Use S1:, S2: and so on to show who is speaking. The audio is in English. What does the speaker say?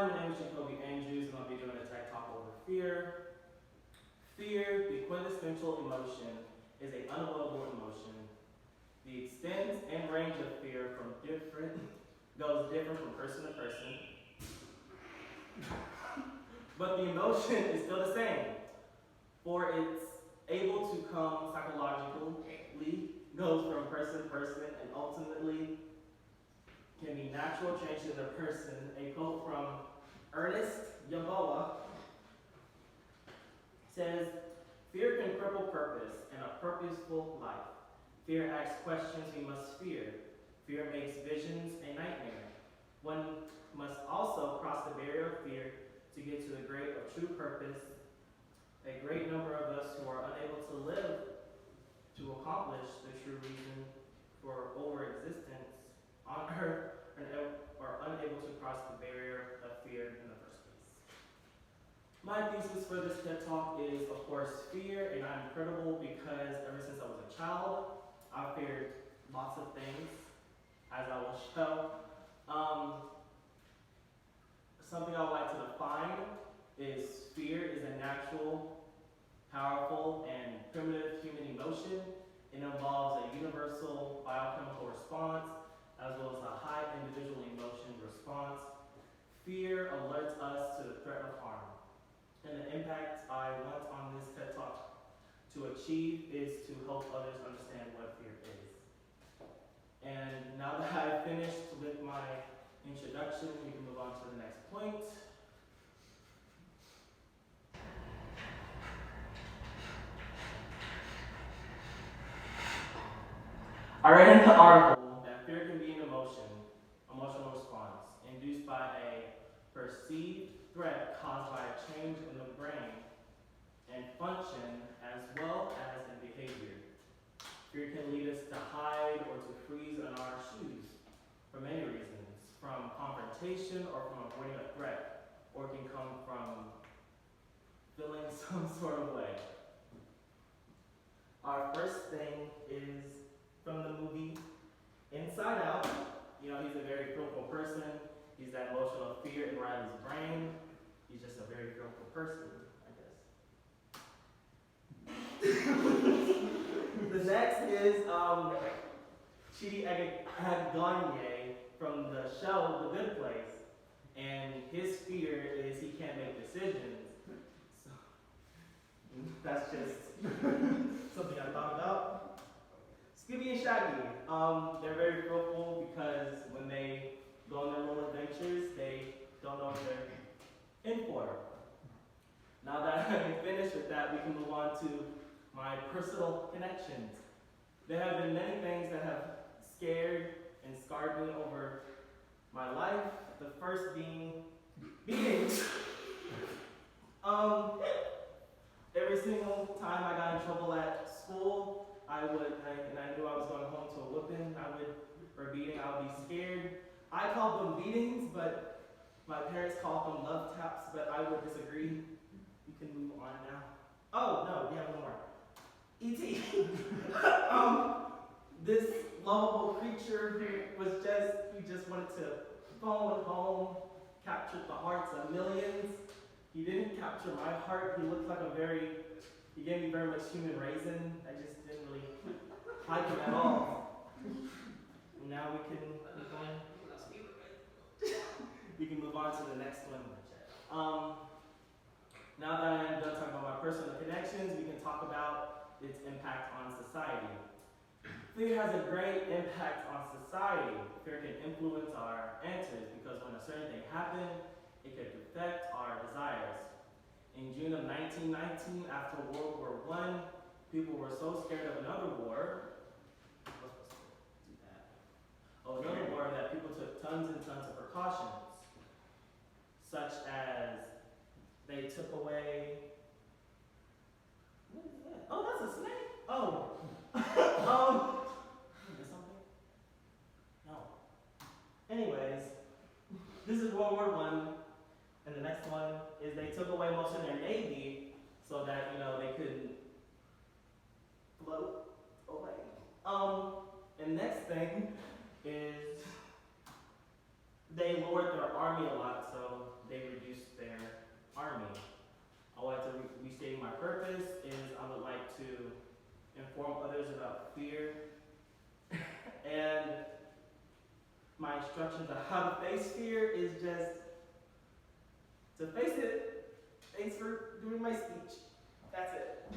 S1: Hi, my name is Jacoby Andrews, and I'll be doing a TED Talk over fear. Fear, the quintessential emotion, is an unavoidable emotion. The extent and range of fear goes different from person to person, but the emotion is still the same, for it's able to come psychologically, goes from person to person, and ultimately can be natural change in the person. A quote from Ernest Yaboa says, "Fear can cripple purpose and a purposeful life. Fear asks questions we must fear. Fear makes visions a nightmare. One must also cross the barrier of fear to get to the great of true purpose. A great number of us who are unable to live to accomplish the true reason for our existence on earth are unable to cross the barrier of fear in the first place." My thesis for this TED Talk is, of course, fear, and I'm credible because ever since I was a child, I've feared lots of things, as I will show. Something I would like to define is fear is a natural, powerful, and primitive human emotion. It involves a universal biochemical response as well as a high individual emotion response. Fear alerts us to the threat of harm. And the impact I want on this TED Talk to achieve is to help others understand what fear is. And now that I've finished with my introduction, we can move on to the next point. I read in the article that fear can be an emotional response, induced by a perceived threat caused by a change in the brain and function as well as in behavior. Fear can lead us to hide or to freeze in our shoes for many reasons, from confrontation or from avoiding a threat, or it can come from feeling some sort of way. Our first thing is from the movie Inside Out. You know, he's a very fearful person. He's that emotional fear in Riley's brain. He's just a very fearful person, I guess. The next is Chidi Aganye from the show The Good Place. And his fear is he can't make decisions. So that's just something I thought about. Skippy and Shaggy, they're very fearful because when they go on their little adventures, they don't know what they're in for. Now that I'm finished with that, we can move on to my personal connections. There have been many things that have scared and scarred me over my life. The first being beatings. Every single time I got in trouble at school, I knew I was going home to a whooping, or beating, I would be scared. I called them beatings, but my parents called them love taps, but I would disagree. You can move on now. Oh, no, we have one more. E.T. This lovable creature who just wanted to phone home, captured the hearts of millions. He didn't capture my heart. He gave me very much human raisin. I just didn't really like him at all. Now we can move on to the next one. Now that I'm done talking about my personal connections, we can talk about its impact on society. Fear has a great impact on society. Fear can influence our answers because when a certain thing happens, it could affect our desires. In June of 1919, after World War I, people were so scared of another war that people took tons and tons of precautions, such as they took away. What is that? Oh, that's a snake. Oh. Is something? No. Anyways, this is World War I, and the next one is they took away most of their navy so that they could float away. And next thing is they lowered their army a lot, so they instructions on how to face fear is just to face it. Thanks for doing my speech. That's it.